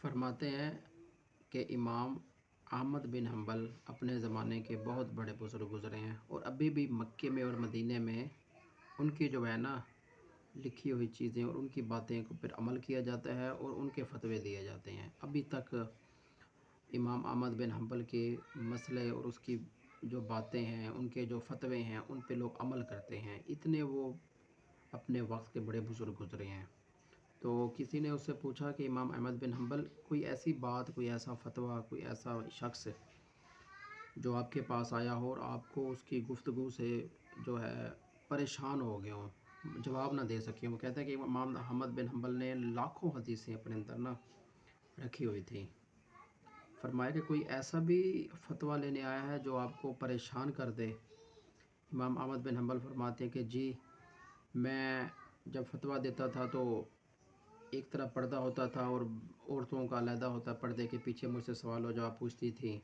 फरमाते हैं कि इमाम अहमद बिन हम्बल अपने ज़माने के बहुत बड़े बुज़ुर्ग गुज़रे हैं और अभी भी मक्के में और मदीने में उनकी जो है ना लिखी हुई चीज़ें और उनकी बातें को फिर अमल किया जाता है और उनके फतवे दिए जाते हैं। अभी तक इमाम अहमद बिन हम्बल के मसले और उसकी जो बातें हैं, उनके जो फतवे हैं, उन पे लोग अमल करते हैं। इतने वो अपने वक्त के बड़े बुज़ुर्ग गुज़रे हैं। तो किसी ने उससे पूछा कि इमाम अहमद बिन हम्बल, कोई ऐसी बात, कोई ऐसा फतवा, कोई ऐसा शख्स जो आपके पास आया हो और आपको उसकी गुफ्तगू से जो है परेशान हो गए हों, जवाब ना दे सके हों। कहते हैं कि इमाम अहमद बिन हम्बल ने लाखों हदीसें अपने अंदर ना रखी हुई थी। फरमाया कि कोई ऐसा भी फतवा लेने आया है जो आपको परेशान कर दे। इमाम अहमद बिन हम्बल फरमाते हैं कि जी, मैं जब फतवा देता था तो एक तरफ पर्दा होता था और औरतों का अलहदा होता, पर्दे के पीछे मुझसे सवाल व जवाब पूछती थी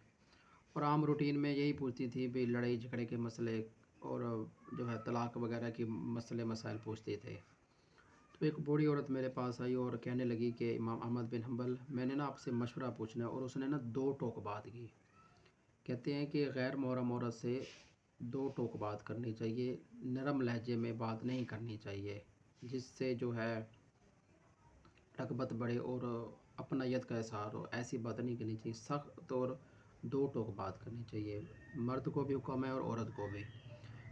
और आम रूटीन में यही पूछती थी भी, लड़ाई झगड़े के मसले और जो है तलाक वगैरह के मसले मसाइल पूछते थे। तो एक बूढ़ी औरत मेरे पास आई और कहने लगी कि इमाम अहमद बिन हम्बल, मैंने ना आपसे मशवरा पूछना है। और उसने ना दो टोक बात की। कहते हैं कि गैर मोहरम औरत से दो टोक बात करनी चाहिए, नरम लहजे में बात नहीं करनी चाहिए जिससे जो है रगबत बढ़े और अपनायत का एहसास हो। ऐसी बात नहीं करनी चाहिए, सख्त और दो टोक बात करनी चाहिए। मर्द को भी हुक्म है और औरत को भी।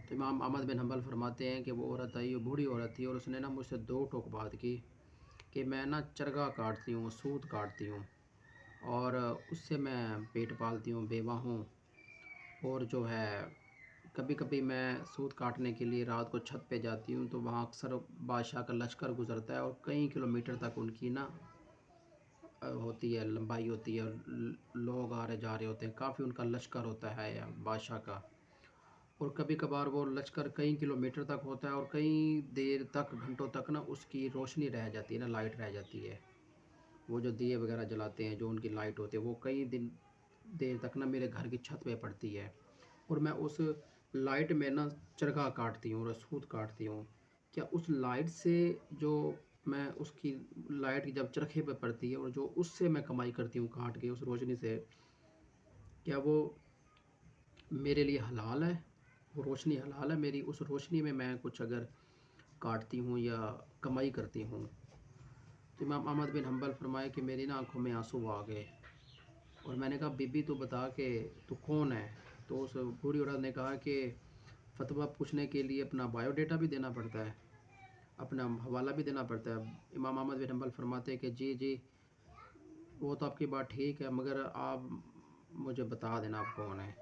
तो इमाम अहमद बिन हम्बल फरमाते हैं कि वो औरत आई, वो बूढ़ी औरत थी और उसने ना मुझसे दो टोक बात की कि मैं ना चरगा काटती हूँ, सूत काटती हूँ और उससे मैं पेट पालती हूँ, बेवा हूँ। और जो है कभी कभी मैं सूत काटने के लिए रात को छत पे जाती हूँ तो वहाँ अक्सर बादशाह का लश्कर गुज़रता है और कई किलोमीटर तक उनकी ना होती है, लंबाई होती है और लोग आ रहे जा रहे होते हैं, काफ़ी उनका लश्कर होता है या बादशाह का। और कभी कभार वो लश्कर कई किलोमीटर तक होता है और कई देर तक, घंटों तक ना उसकी रोशनी रह जाती है ना, लाइट रह जाती है। वो जो दिए वगैरह जलाते हैं, जो उनकी लाइट होती है, वो कई दिन देर तक ना मेरे घर की छत पे पड़ती है और मैं उस लाइट में ना चरखा काटती हूँ, रसूद काटती हूँ। क्या उस लाइट से जो मैं उसकी लाइट की जब चरखे पे पड़ती है और जो उससे मैं कमाई करती हूँ काट के उस रोशनी से, क्या वो मेरे लिए हलाल है? वो रोशनी हलाल है मेरी? उस रोशनी में मैं कुछ अगर काटती हूँ या कमाई करती हूँ? तो इमाम अहमद बिन हम्बल फरमाए कि मेरी ना आंखों में आंसू आ गए और मैंने कहा, बीबी तू बता के तू कौन है? तो उस बूढ़ी औरत ने कहा कि फतवा पूछने के लिए अपना बायोडेटा भी देना पड़ता है, अपना हवाला भी देना पड़ता है। इमाम अहमद बिन हम्बल फरमाते हैं कि जी जी, वो तो आपकी बात ठीक है, मगर आप मुझे बता देना आप कौन है।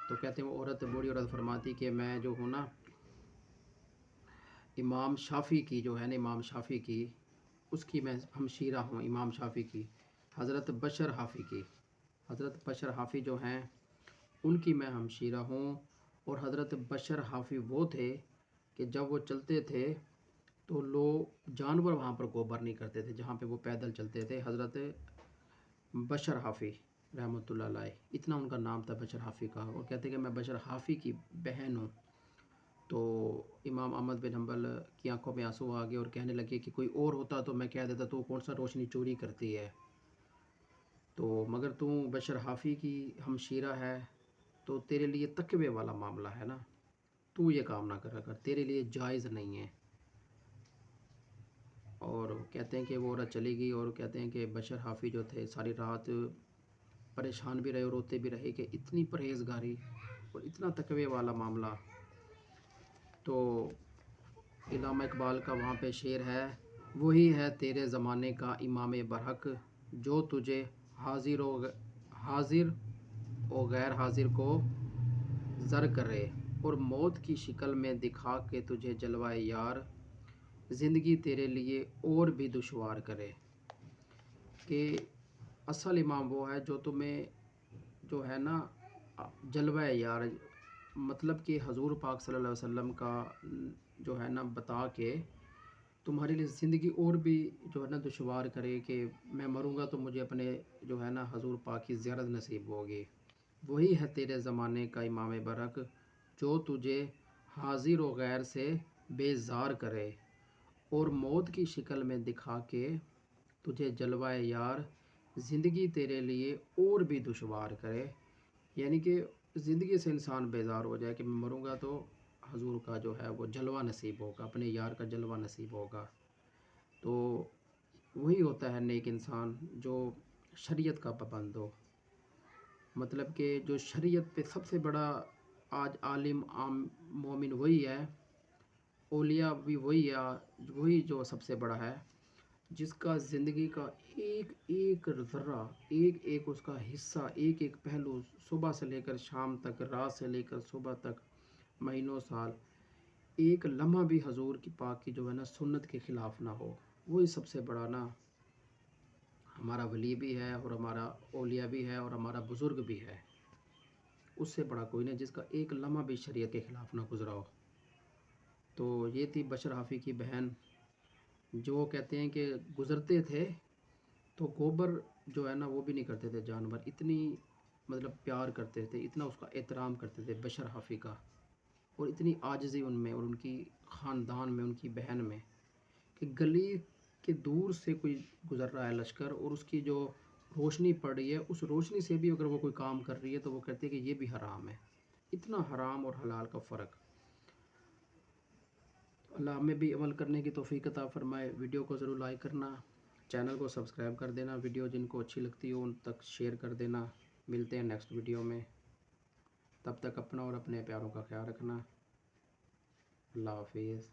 तो कहते हैं वो औरत, बूढ़ी औरत फरमाती कि मैं जो हूँ ना, इमाम शाफ़ी की जो है ना, इमाम शाफ़ी की उसकी मैं हमशीरा हूँ। इमाम शाफ़ी की, हज़रत बशर हाफ़ी की, हज़रत बशर हाफ़ी जो हैं उनकी मैं हमशीरा हूँ। और हज़रत बशर हाफ़ी वो थे कि जब वो चलते थे तो लोग, जानवर वहाँ पर गोबर नहीं करते थे जहाँ पे वो पैदल चलते थे। हज़रत बशर हाफ़ी रहमतुल्लाह अलैह, इतना उनका नाम था बशर हाफ़ी का। और कहते कि मैं बशर हाफ़ी की बहन हूँ। तो इमाम अहमद बिन हम्बल की आंखों में आंसू आ गए और कहने लगे कि कोई और होता तो मैं कह देता, तो कौन सा रोशनी चोरी करती है, तो मगर तू बशर हाफ़ी की हमशीरा है तो तेरे लिए तकवे वाला मामला है ना, तू ये काम ना करा कर, तेरे लिए जायज़ नहीं है। और कहते हैं कि वो औरत चली गई और कहते हैं कि बशर हाफ़ी जो थे सारी रात परेशान भी रहे और रोते भी रहे कि इतनी परहेज़गारी और इतना तकवे वाला मामला। तो इल्लामा इकबाल का वहाँ पे शेर है, वही है तेरे ज़माने का इमाम बरहक, जो तुझे हाजिर व गैर हाजिर को ज़र करे और मौत की शक्ल में दिखा के तुझे जलवाए यार, ज़िंदगी तेरे लिए और भी दुश्वार करे। कि असल इमाम वो है जो तुम्हें जो है ना जलवाए यार, मतलब कि हजूर पाक सल्लल्लाहु अलैहि वसल्लम का जो है ना बता के तुम्हारे लिए ज़िंदगी और भी जो है ना दुश्वार करे कि मैं मरूंगा तो मुझे अपने जो है ना हजूर पाक की ज़ियारत नसीब होगी। वही है तेरे ज़माने का इमाम बरक, जो तुझे हाजिर व गैर से बेजार करे और मौत की शक्ल में दिखा के तुझे जलवाए यार, زندگی تیرے لیے اور بھی دشوار کرے، یعنی کہ زندگی سے انسان بیزار ہو جائے کہ میں مروں گا تو حضور کا جو ہے وہ جلوہ نصیب ہوگا، اپنے یار کا جلوہ نصیب ہوگا۔ تو وہی ہوتا ہے نیک انسان جو شریعت کا پابند ہو، مطلب کہ جو شریعت پہ سب سے بڑا آج عالم عام مومن وہی ہے، اولیاء بھی وہی ہے، وہی جو سب سے بڑا ہے، جس کا زندگی کا ایک ایک ذرہ، ایک ایک اس کا حصہ، ایک ایک پہلو، صبح سے لے کر شام تک، رات سے لے کر صبح تک، مہینوں سال، ایک لمحہ بھی حضور کی پاک کی جو ہے نا سنت کے خلاف نہ ہو، وہی سب سے بڑا نا ہمارا ولی بھی ہے، اور ہمارا اولیاء بھی ہے، اور ہمارا بزرگ بھی ہے۔ اس سے بڑا کوئی نہیں جس کا ایک لمحہ بھی شریعت کے خلاف نہ گزرا ہو۔ تو یہ تھی بشر حافی کی بہن، جو کہتے ہیں کہ گزرتے تھے تو گوبر جو ہے نا وہ بھی نہیں کرتے تھے جانور، اتنی مطلب پیار کرتے تھے، اتنا اس کا احترام کرتے تھے بشر حافی کا، اور اتنی عاجزی ان میں اور ان کی خاندان میں، ان کی بہن میں، کہ گلی کے دور سے کوئی گزر رہا ہے لشکر اور اس کی جو روشنی پڑ رہی ہے، اس روشنی سے بھی اگر وہ کوئی کام کر رہی ہے تو وہ کہتے ہیں کہ یہ بھی حرام ہے۔ اتنا حرام اور حلال کا فرق۔ اللہ ہمیں بھی عمل کرنے کی توفیق عطا فرمائے۔ ویڈیو کو ضرور لائک کرنا، چینل کو سبسکرائب کر دینا، ویڈیو جن کو اچھی لگتی ہو ان تک شیئر کر دینا۔ ملتے ہیں نیکسٹ ویڈیو میں، تب تک اپنا اور اپنے پیاروں کا خیال رکھنا۔ اللہ حافظ۔